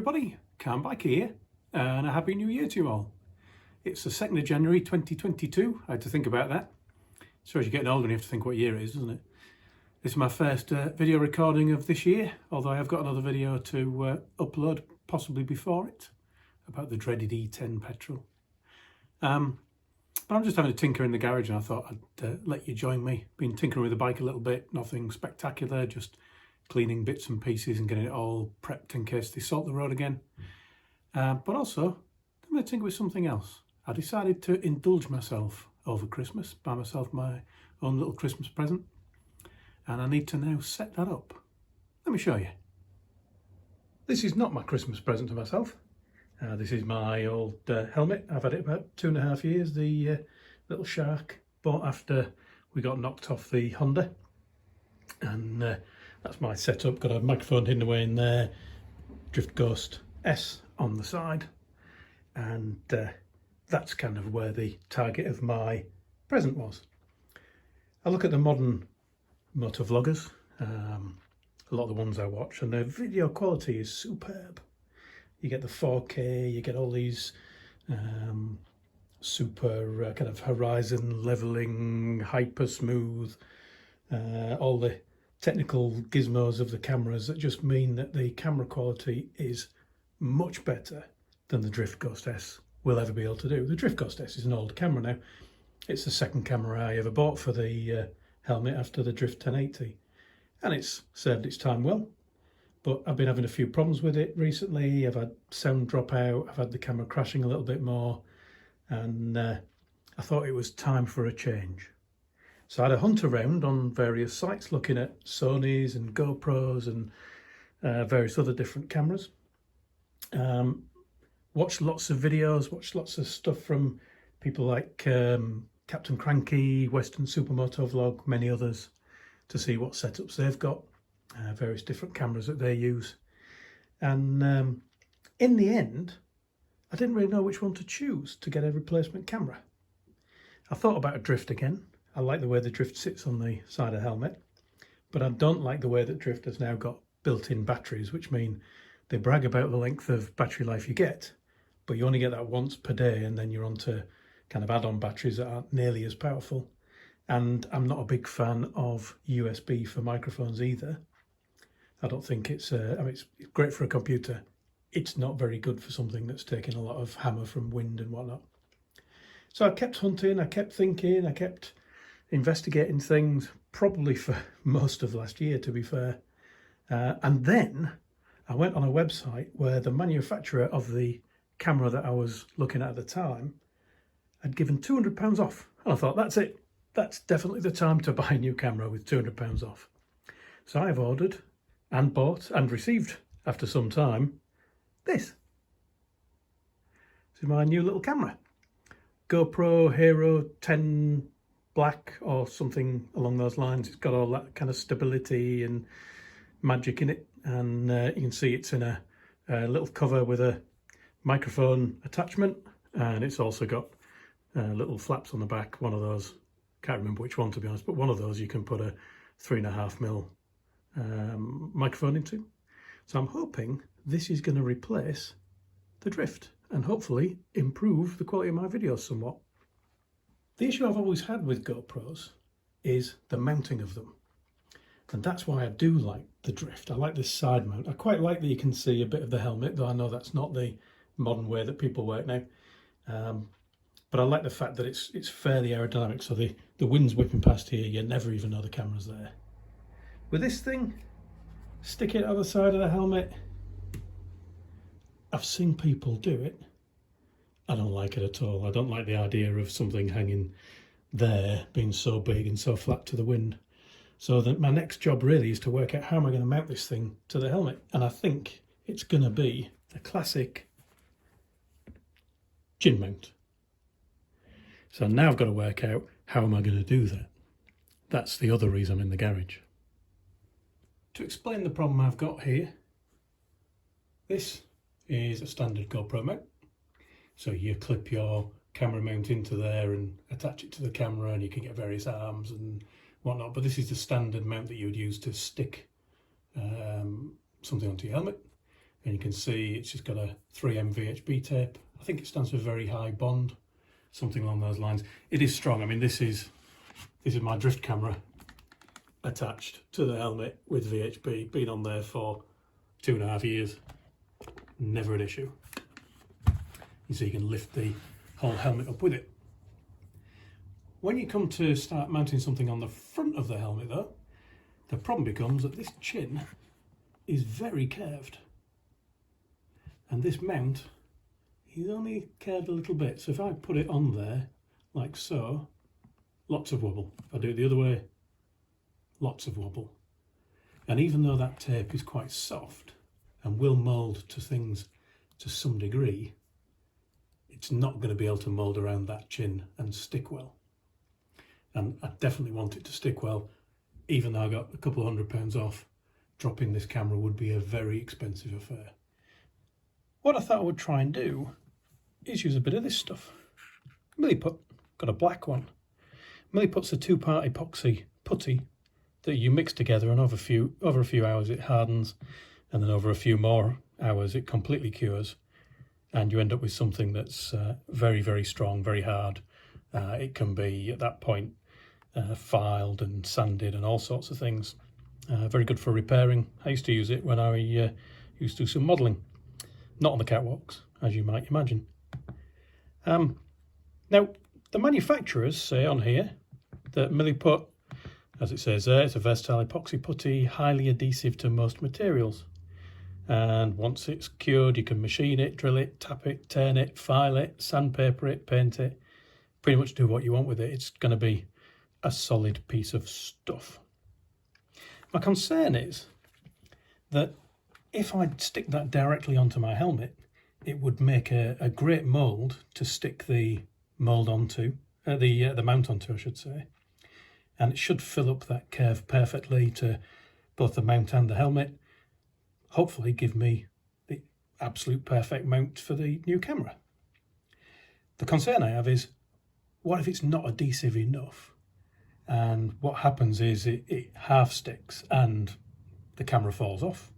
everybody, Calm back here, and a happy new year to you all. It's the 2nd of January 2022, I had to think about that. So as you're getting older you have to think what year it is, doesn't it? This is my first video recording of this year, although I have got another video to upload possibly before it, about the dreaded E10 petrol. But I'm just having a tinker in the garage and I thought I'd let you join me. Been tinkering with the bike a little bit, nothing spectacular, just cleaning bits and pieces and getting it all prepped in case they salt the road again. But also, I'm going to tinker with something else. I decided to indulge myself over Christmas, buy myself my own little Christmas present, and I need to now set that up. Let me show you. This is not my Christmas present to myself. This is my old helmet. I've had it about 2.5 years, the little Shark, bought after we got knocked off the Honda. And that's my setup, got a microphone hidden away in there, Drift Ghost S on the side, and that's kind of where the target of my present was. I look at the modern motor vloggers, a lot of the ones I watch, and their video quality is superb. You get the 4K, you get all these super kind of horizon leveling, hyper smooth, all the technical gizmos of the cameras that just mean that the camera quality is much better than the Drift Ghost S will ever be able to do. The Drift Ghost S is an old camera now. It's the second camera I ever bought for the helmet after the Drift 1080, and it's served its time well. But I've been having a few problems with it recently. I've had sound drop out, I've had the camera crashing a little bit more, and I thought it was time for a change. So I had a hunt around on various sites looking at Sonys and GoPros and various other different cameras. Watched lots of videos, watched lots of stuff from people like Captain Cranky, Western Supermoto Vlog, many others, to see what setups they've got, various different cameras that they use. And in the end, I didn't really know which one to choose to get a replacement camera. I thought about a Drift again. I like the way the Drift sits on the side of the helmet, but I don't like the way that Drift has now got built-in batteries, which mean they brag about the length of battery life you get, but you only get that once per day, and then you're onto kind of add-on batteries that aren't nearly as powerful. And I'm not a big fan of USB for microphones either. I don't think it's, I mean, it's great for a computer. It's not very good for something that's taking a lot of hammer from wind and whatnot. So I kept hunting, I kept thinking, I kept investigating things, probably for most of last year, to be fair. And then I went on a website where the manufacturer of the camera that I was looking at the time had given £200 off. And I thought, that's it. That's definitely the time to buy a new camera with £200 off. So I've ordered and bought and received, after some time, this. This is my new little camera. GoPro Hero 10 Black or something along those lines. It's got all that kind of stability and magic in it, and you can see it's in a little cover with a microphone attachment, and it's also got little flaps on the back. One of those, can't remember which one to be honest, but one of those you can put a 3.5mm microphone into. So I'm hoping this is going to replace the Drift and hopefully improve the quality of my videos somewhat. The issue I've always had with GoPros is the mounting of them. And that's why I do like the Drift. I like this side mount. I quite like that you can see a bit of the helmet, though I know that's not the modern way that people work now. But I like the fact that it's fairly aerodynamic, so the wind's whipping past here, you never even know the camera's there. With this thing, stick it on the side of the helmet. I've seen people do it. I don't like it at all. I don't like the idea of something hanging there being so big and so flat to the wind. So that my next job really is to work out how am I going to mount this thing to the helmet. And I think it's going to be a classic chin mount. So now I've got to work out how am I going to do that. That's the other reason I'm in the garage. To explain the problem I've got here, this is a standard GoPro mount. So you clip your camera mount into there and attach it to the camera, and you can get various arms and whatnot. But this is the standard mount that you would use to stick something onto your helmet. and you can see it's just got a 3M VHB tape. I think it stands for very high bond, something along those lines. It is strong. I mean, this is my drift camera attached to the helmet with VHB, been on there for 2.5 years, never an issue. You see, you can lift the whole helmet up with it. When you come to start mounting something on the front of the helmet though, the problem becomes that this chin is very curved, and this mount is only curved a little bit. So if I put it on there like so, lots of wobble. If I do it the other way, lots of wobble. And even though that tape is quite soft and will mould to things to some degree, it's not going to be able to mould around that chin and stick well. And I definitely want it to stick well. Even though I got a couple of £100 off, dropping this camera would be a very expensive affair. What I thought I would try and do is use a bit of this stuff. Milliput, got a black one. Milliput's a 2-part epoxy putty that you mix together, and over a few hours it hardens, and then over a few more hours it completely cures, and you end up with something that's very, very strong, very hard. It can be at that point filed and sanded and all sorts of things. Very good for repairing. I used to use it when I used to do some modelling, not on the catwalks, as you might imagine. Now, the manufacturers say on here that Milliput, as it says there, it's a versatile epoxy putty, highly adhesive to most materials. And once it's cured, you can machine it, drill it, tap it, turn it, file it, sandpaper it, paint it, pretty much do what you want with it. It's going to be a solid piece of stuff. My concern is that if I stick that directly onto my helmet, it would make a great mould to stick the mould onto, the mount onto, I should say. And it should fill up that curve perfectly to both the mount and the helmet. Hopefully give me the absolute perfect mount for the new camera. The concern I have is, what if it's not adhesive enough? And what happens is it half sticks and the camera falls off,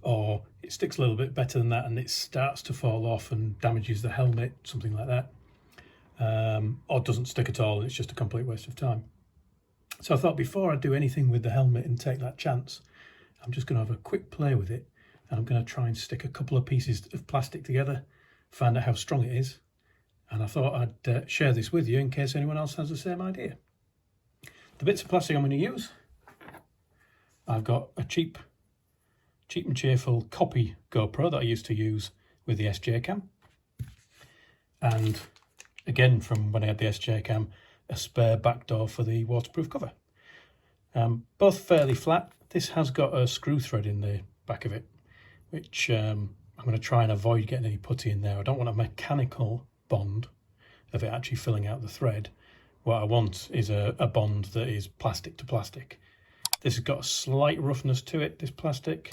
or it sticks a little bit better than that and it starts to fall off and damages the helmet, something like that, or doesn't stick at all and it's just a complete waste of time. So I thought, before I do anything with the helmet and take that chance, I'm just going to have a quick play with it, and I'm going to try and stick a couple of pieces of plastic together, find out how strong it is, and I thought I'd share this with you in case anyone else has the same idea. The bits of plastic I'm going to use, I've got a cheap and cheerful copy GoPro that I used to use with the SJ cam, and again from when I had the SJ cam, a spare back door for the waterproof cover. Both fairly flat. This has got a screw thread in the back of it, which I'm going to try and avoid getting any putty in there. I don't want a mechanical bond of it actually filling out the thread. What I want is a bond that is plastic to plastic. This has got a slight roughness to it, this plastic.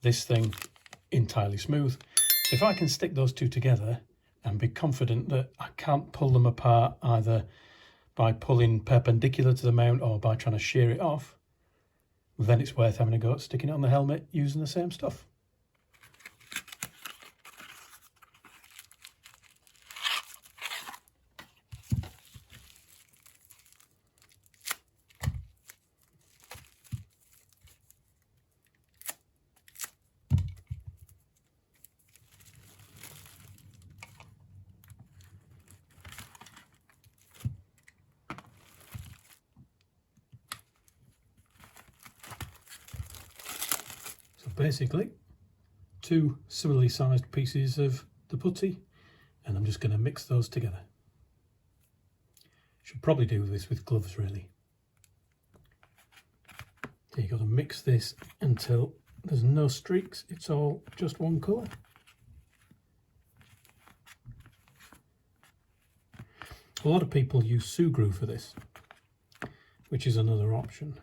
This thing, entirely smooth. So if I can stick those two together and be confident that I can't pull them apart either by pulling perpendicular to the mount or by trying to shear it off, then it's worth having a go at sticking it on the helmet using the same stuff. Basically, two similarly sized pieces of the putty, and I'm just going to mix those together. Should probably do this with gloves, really. So you've got to mix this until there's no streaks, it's all just one colour. A lot of people use Sugru for this, which is another option.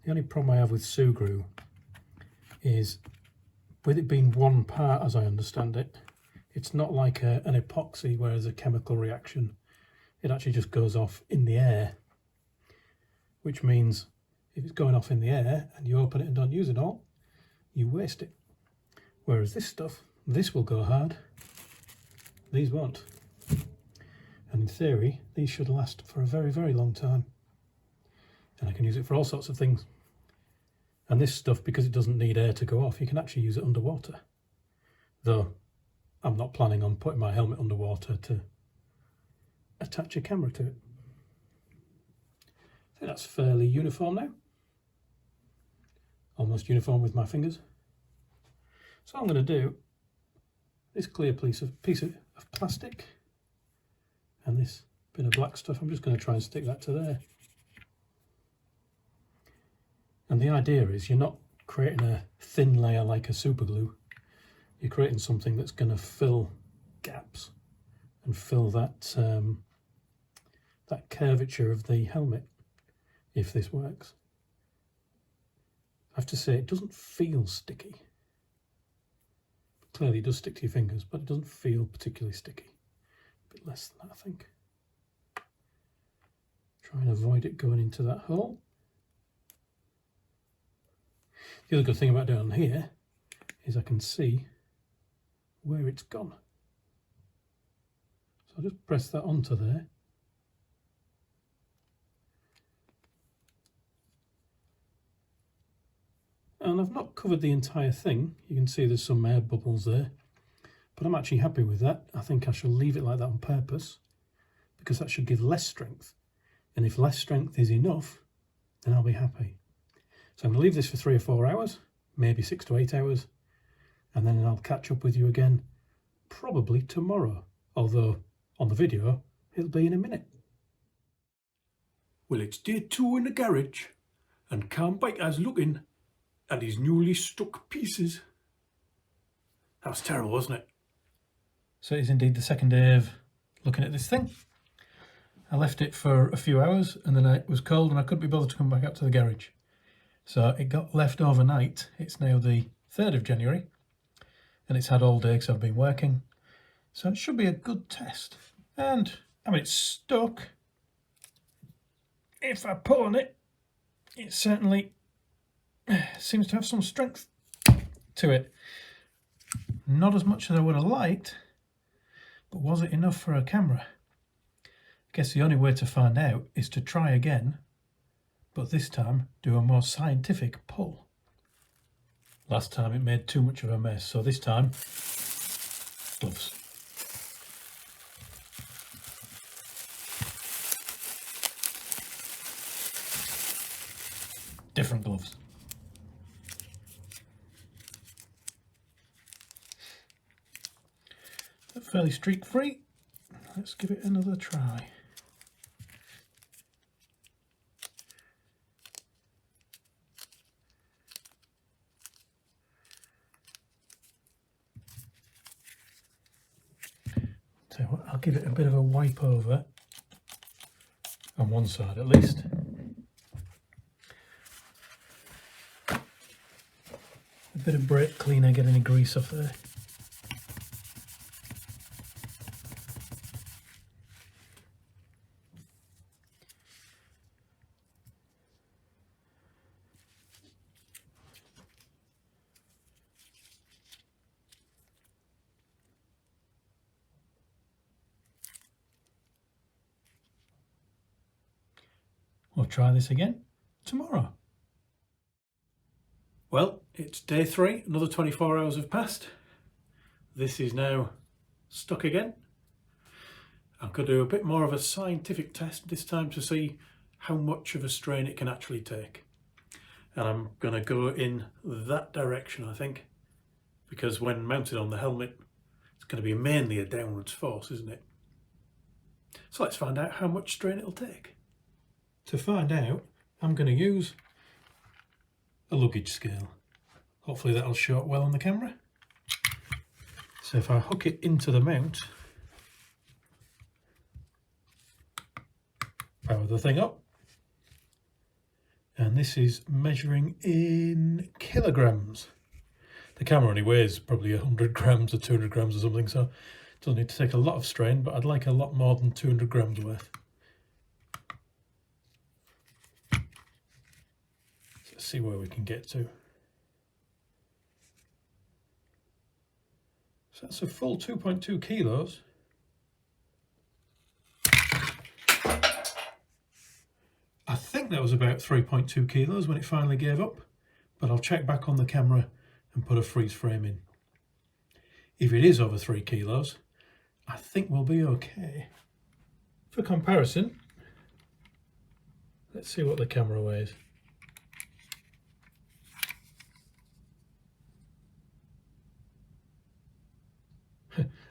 The only problem I have with Sugru is, with it being one part, as I understand it, it's not like an epoxy, whereas a chemical reaction, it actually just goes off in the air, which means if it's going off in the air and you open it and don't use it all, you waste it. Whereas this will go hard, these won't. And in theory, these should last for a very, very long time. And I can use it for all sorts of things. And this stuff, because it doesn't need air to go off, you can actually use it underwater. Though I'm not planning on putting my helmet underwater to attach a camera to it. I think that's fairly uniform now. Almost uniform with my fingers. So I'm going to do this clear piece of plastic and this bit of black stuff. I'm just going to try and stick that to there. And the idea is you're not creating a thin layer like a super glue. You're creating something that's going to fill gaps and fill that that curvature of the helmet, if this works. I have to say, it doesn't feel sticky. Clearly it does stick to your fingers, but it doesn't feel particularly sticky. A bit less than that, I think. Try and avoid it going into that hole. The other good thing about down here is I can see where it's gone. So I'll just press that onto there. And I've not covered the entire thing. You can see there's some air bubbles there, but I'm actually happy with that. I think I shall leave it like that on purpose because that should give less strength. And if less strength is enough, then I'll be happy. So I'm going to leave this for 3 or 4 hours, maybe 6 to 8 hours, and then I'll catch up with you again probably tomorrow, although on the video it'll be in a minute. Well, it's day 2 in the garage and Cam Biker's looking at his newly stuck pieces. That was terrible, wasn't it? So it is indeed the second day of looking at this thing. I left it for a few hours and then it was cold and I couldn't be bothered to come back up to the garage. So it got left overnight. It's now the 3rd of January and it's had all day because I've been working. So it should be a good test. And I mean, it's stuck. If I pull on it, it certainly seems to have some strength to it. Not as much as I would have liked, but was it enough for a camera? I guess the only way to find out is to try again, but this time do a more scientific pull. Last time it made too much of a mess, so this time, gloves. Different gloves. Fairly streak free. Let's give it another try. Tell you what, I'll give it a bit of a wipe over on one side at least. A bit of brake cleaner, get any grease off there. We'll try this again tomorrow. Well, it's day 3, another 24 hours have passed. This is now stuck again. I'm going to do a bit more of a scientific test this time to see how much of a strain it can actually take. And I'm going to go in that direction, I think, because when mounted on the helmet, it's going to be mainly a downwards force, isn't it? So let's find out how much strain it'll take. To find out, I'm going to use a luggage scale. Hopefully that'll show up well on the camera. So if I hook it into the mount, power the thing up, and this is measuring in kilograms. The camera only weighs probably 100 grams or 200 grams or something, so it doesn't need to take a lot of strain, but I'd like a lot more than 200 grams worth. Let's see where we can get to. That's a full 2.2 kilos. I think that was about 3.2 kilos when it finally gave up, but I'll check back on the camera and put a freeze frame in. If it is over 3 kilos, I think we'll be okay. For comparison, let's see what the camera weighs.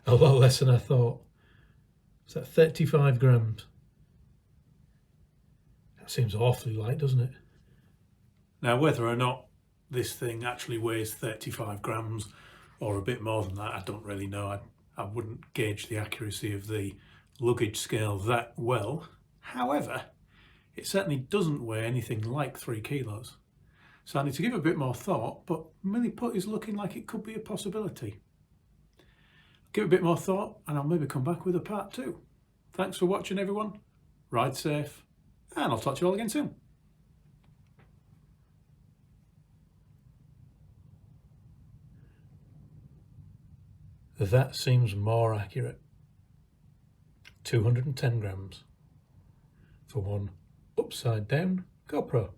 A lot less than I thought. Is that 35 grams? That seems awfully light, doesn't it? Now, whether or not this thing actually weighs 35 grams or a bit more than that, I don't really know. I wouldn't gauge the accuracy of the luggage scale that well. However, it certainly doesn't weigh anything like 3 kilos. So I need to give it a bit more thought, but Milliput is looking like it could be a possibility. Give it a bit more thought and I'll maybe come back with a part 2. Thanks for watching, everyone. Ride safe, and I'll talk to you all again soon. That seems more accurate. 210 grams for one upside down GoPro.